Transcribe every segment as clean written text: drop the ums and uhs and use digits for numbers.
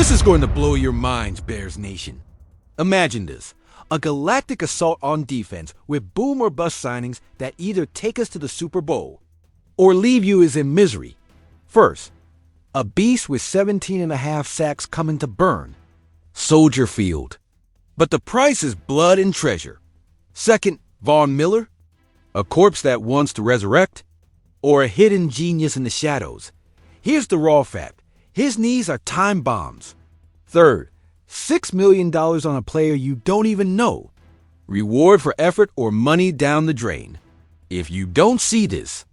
This is going to blow your minds, Bears Nation. Imagine this. A galactic assault on defense with boom or bust signings that either take us to the Super Bowl or leave you as in misery. First, a beast with 17.5 sacks coming to burn. Soldier Field. But the price is blood and treasure. Second, Von Miller. A corpse that wants to resurrect. Or a hidden genius in the shadows. Here's the raw fact. His knees are time bombs. Third, $6 million on a player you don't even know. Reward for effort or money down the drain. If you don't see this,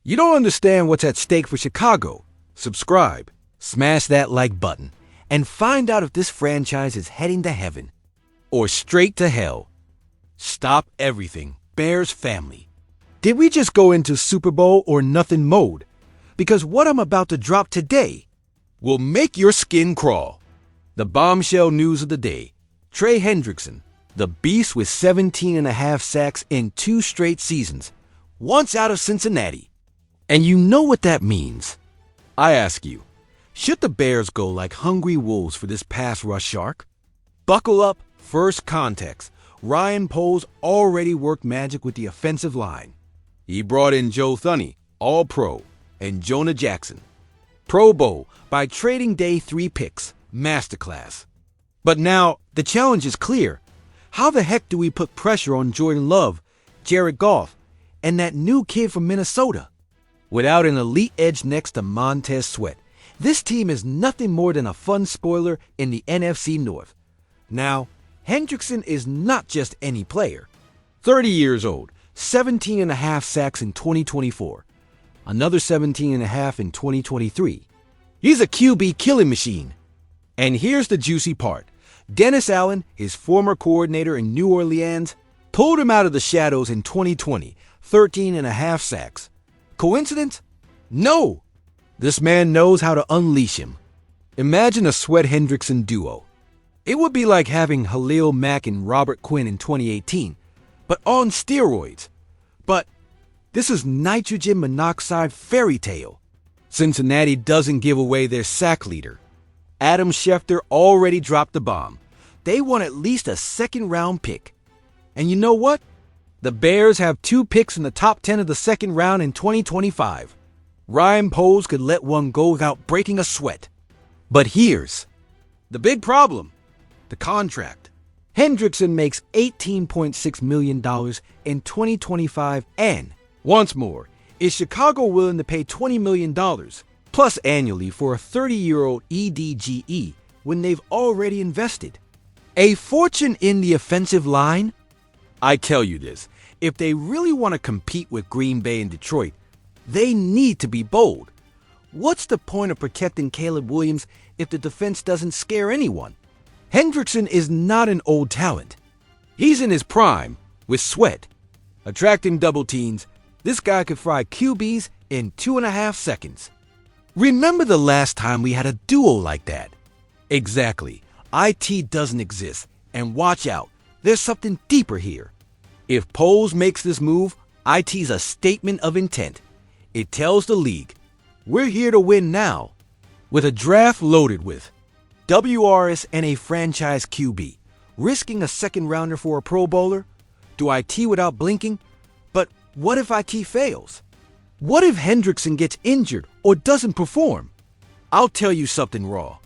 you don't understand what's at stake for Chicago. Subscribe, smash that like button, and find out if this franchise is heading to heaven or straight to hell. Stop everything, Bears family. Did we just go into Super Bowl or nothing mode? Because what I'm about to drop today will make your skin crawl. The bombshell news of the day. Trey Hendrickson, the beast with 17.5 sacks in 2 straight seasons, wants out of Cincinnati. And you know what that means. I ask you, should the Bears go like hungry wolves for this pass rush shark? Buckle up, first context. Ryan Poles already worked magic with the offensive line. He brought in Joe Thuney, All-Pro, and Jonah Jackson, Pro Bowl, by trading day 3 picks. Masterclass. But now, the challenge is clear. How the heck do we put pressure on Jordan Love, Jared Goff, and that new kid from Minnesota? Without an elite edge next to Montez Sweat, this team is nothing more than a fun spoiler in the NFC North. Now, Hendrickson is not just any player. 30 years old, 17.5 sacks in 2024. Another 17.5 in 2023. He's a QB killing machine. And here's the juicy part. Dennis Allen, his former coordinator in New Orleans, pulled him out of the shadows in 2020, 13.5 sacks. Coincidence? No! This man knows how to unleash him. Imagine a Sweat-Hendrickson duo. It would be like having Khalil Mack and Robert Quinn in 2018, but on steroids. But this is nitrogen monoxide fairy tale. Cincinnati doesn't give away their sack leader. Adam Schefter already dropped the bomb. They want at least a second-round pick. And you know what? The Bears have 2 picks in the top 10 of the second round in 2025. Ryan Poles could let one go without breaking a sweat. But here's the big problem. The contract. Hendrickson makes $18.6 million in 2025 and, once more, is Chicago willing to pay $20 million plus annually for a 30-year-old EDGE when they've already invested? A fortune in the offensive line? I tell you this, if they really want to compete with Green Bay and Detroit, they need to be bold. What's the point of protecting Caleb Williams if the defense doesn't scare anyone? Hendrickson is not an old talent. He's in his prime with Sweat. Attracting double teams, this guy could fry QBs in 2.5 seconds. Remember the last time we had a duo like that? Exactly. IT doesn't exist. And watch out, there's something deeper here. If Poles makes this move, IT's a statement of intent. It tells the league, we're here to win now. With a draft loaded with WRS and a franchise QB, risking a second-rounder for a Pro Bowler? Do IT without blinking? But what if IT fails? What if Hendrickson gets injured or doesn't perform? I'll tell you something raw.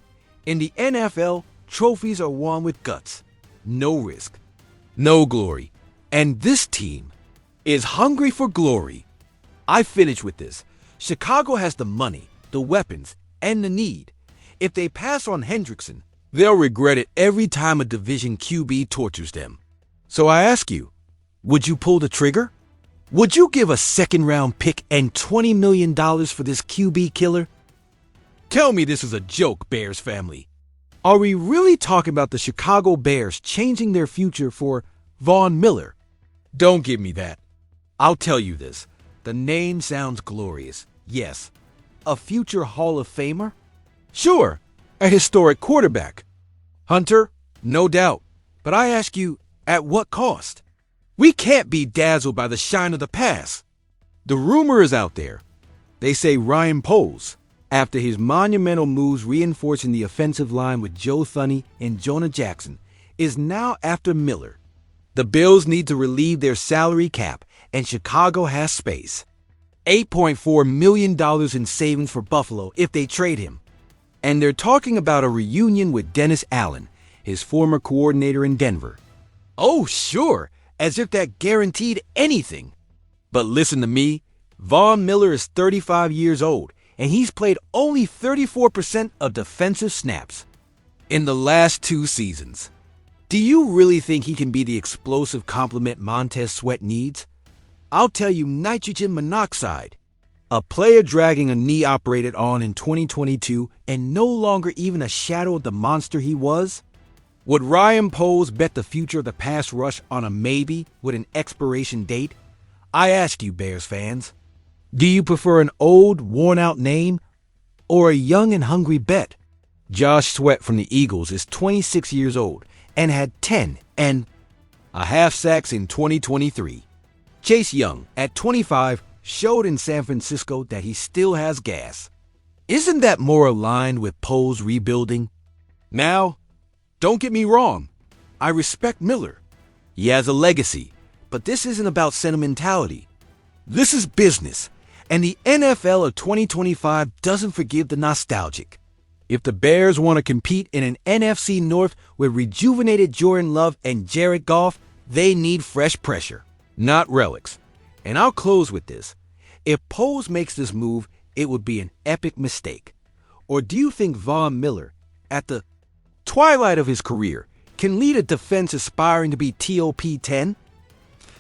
In the NFL, trophies are won with guts. No risk, no glory. And this team is hungry for glory. I finish with this. Chicago has the money, the weapons, and the need. If they pass on Hendrickson, they'll regret it every time a division QB tortures them. So I ask you, would you pull the trigger? Would you give a second-round pick and $20 million for this QB killer? Tell me this is a joke, Bears family. Are we really talking about the Chicago Bears changing their future for Von Miller? Don't give me that. I'll tell you this. The name sounds glorious. Yes. A future Hall of Famer? Sure. A historic quarterback. Hunter? No doubt. But I ask you, at what cost? We can't be dazzled by the shine of the past. The rumor is out there. They say Ryan Poles, after his monumental moves reinforcing the offensive line with Joe Thuney and Jonah Jackson, is now after Miller. The Bills need to relieve their salary cap, and Chicago has space. $8.4 million in savings for Buffalo if they trade him. And they're talking about a reunion with Dennis Allen, his former coordinator in Denver. Oh, sure, as if that guaranteed anything. But listen to me, Von Miller is 35 years old, and he's played only 34% of defensive snaps in the last 2 seasons. Do you really think he can be the explosive complement Montez Sweat needs? I'll tell you nitrogen monoxide. A player dragging a knee operated on in 2022 and no longer even a shadow of the monster he was? Would Ryan Poles bet the future of the pass rush on a maybe with an expiration date? I ask you, Bears fans, do you prefer an old, worn-out name or a young and hungry bet? Josh Sweat from the Eagles is 26 years old and had 10 and a half sacks in 2023. Chase Young, at 25, showed in San Francisco that he still has gas. Isn't that more aligned with Poles' rebuilding? Now, don't get me wrong, I respect Miller. He has a legacy, but this isn't about sentimentality. This is business, and the NFL of 2025 doesn't forgive the nostalgic. If the Bears want to compete in an NFC North with rejuvenated Jordan Love and Jared Goff, they need fresh pressure, not relics. And I'll close with this. If Poles makes this move, it would be an epic mistake. Or do you think Von Miller, at the twilight of his career, can lead a defense aspiring to be TOP 10?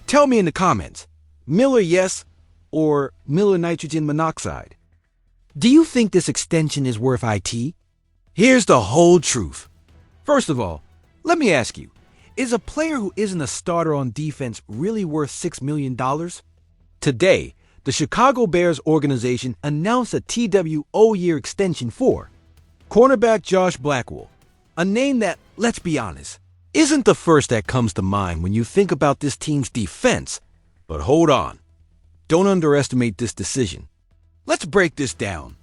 Tell me in the comments. Miller yes, or Miller nitrogen monoxide. Do you think this extension is worth IT? Here's the whole truth. First of all, let me ask you, is a player who isn't a starter on defense really worth $6 million? Today, the Chicago Bears organization announced a TWO-year extension for cornerback Josh Blackwell, a name that, let's be honest, isn't the first that comes to mind when you think about this team's defense. But hold on. Don't underestimate this decision. Let's break this down.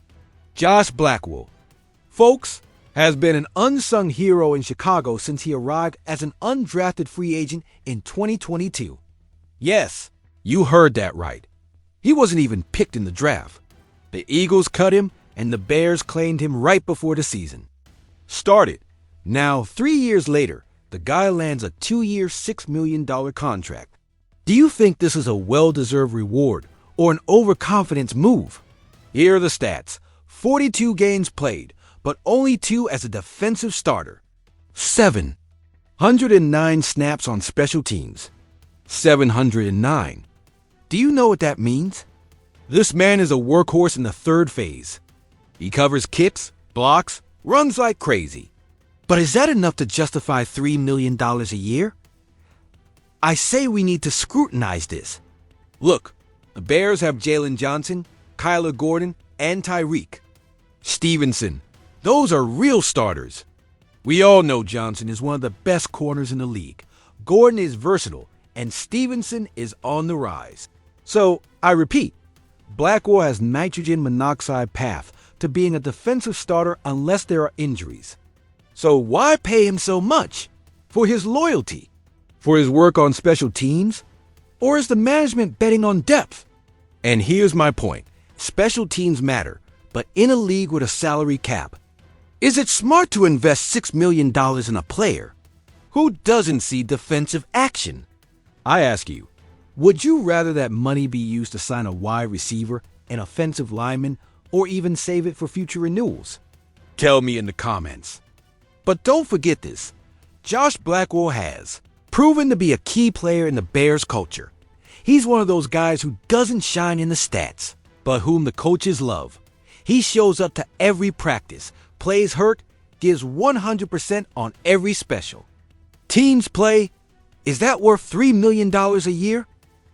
Josh Blackwell, folks, has been an unsung hero in Chicago since he arrived as an undrafted free agent in 2022. Yes, you heard that right. He wasn't even picked in the draft. The Eagles cut him, and the Bears claimed him right before the season started. Now, 3 years later, the guy lands a 2-year, $6 million contract. Do you think this is a well-deserved reward or an overconfidence move? Here are the stats. 42 games played, but only 2 as a defensive starter. 709 snaps on special teams. 709. Do you know what that means? This man is a workhorse in the third phase. He covers kicks, blocks, runs like crazy. But is that enough to justify $3 million a year? I say we need to scrutinize this. Look, the Bears have Jalen Johnson, Kyler Gordon, and Tyreek Stevenson. Those are real starters. We all know Johnson is one of the best corners in the league. Gordon is versatile, and Stevenson is on the rise. So, I repeat, Blackwell has nitrogen monoxide path to being a defensive starter unless there are injuries. So why pay him so much? For his loyalty? For his work on special teams? Or is the management betting on depth? And here's my point. Special teams matter, but in a league with a salary cap, is it smart to invest $6 million in a player who doesn't see defensive action? I ask you, would you rather that money be used to sign a wide receiver, an offensive lineman, or even save it for future renewals? Tell me in the comments. But don't forget this. Josh Blackwell has proven to be a key player in the Bears culture. He's one of those guys who doesn't shine in the stats, but whom the coaches love. He shows up to every practice, plays hurt, gives 100% on every special. Teams play, is that worth $3 million a year?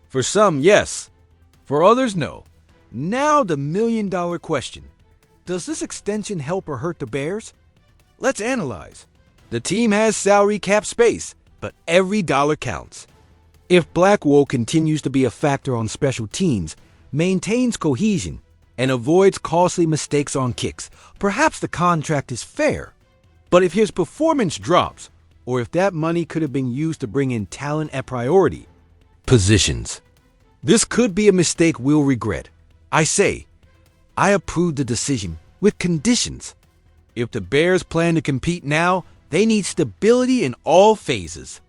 For some, yes. For others, no. Now the million-dollar question. Does this extension help or hurt the Bears? Let's analyze. The team has salary cap space, but every dollar counts. If Blackwell continues to be a factor on special teams, maintains cohesion, and avoids costly mistakes on kicks, perhaps the contract is fair. But if his performance drops, or if that money could have been used to bring in talent at priority positions, this could be a mistake we'll regret. I approve the decision with conditions. If the Bears plan to compete now, they need stability in all phases.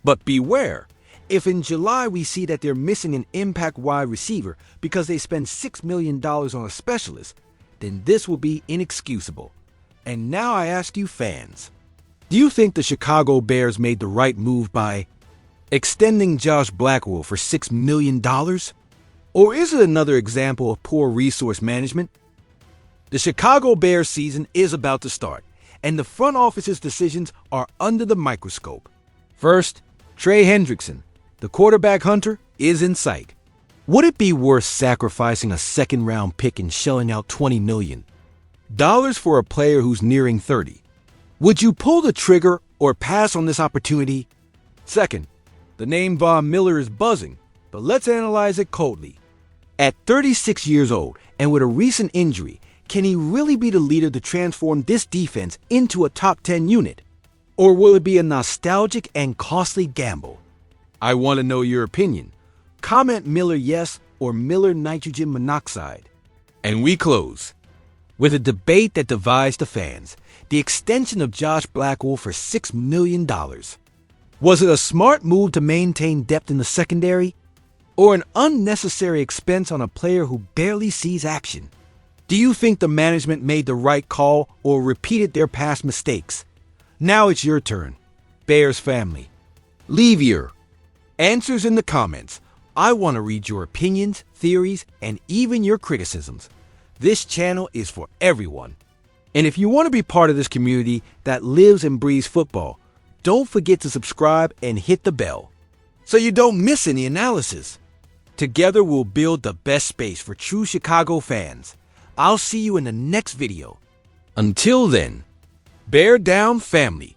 But beware, if in July we see that they're missing an impact wide receiver because they spend $6 million on a specialist, then this will be inexcusable. And now I ask you fans, do you think the Chicago Bears made the right move by extending Josh Blackwell for $6 million? Or is it another example of poor resource management? The Chicago Bears season is about to start, and the front office's decisions are under the microscope. First, Trey Hendrickson, the quarterback hunter, is in sight. Would it be worth sacrificing a second-round pick and shelling out $20 million for a player who's nearing 30? Would you pull the trigger or pass on this opportunity? Second, the name Von Miller is buzzing, but let's analyze it coldly. At 36 years old and with a recent injury, can he really be the leader to transform this defense into a top 10 unit? Or will it be a nostalgic and costly gamble? I want to know your opinion. Comment Miller yes or Miller nitrogen monoxide. And we close with a debate that divides the fans. The extension of Josh Blackwell for $6 million. Was it a smart move to maintain depth in the secondary? Or an unnecessary expense on a player who barely sees action? Do you think the management made the right call or repeated their past mistakes? Now it's your turn, Bears family. Leave your answers in the comments. I want to read your opinions, theories, and even your criticisms. This channel is for everyone. And if you want to be part of this community that lives and breathes football, don't forget to subscribe and hit the bell so you don't miss any analysis. Together we'll build the best space for true Chicago fans. I'll see you in the next video. Until then, bear down family.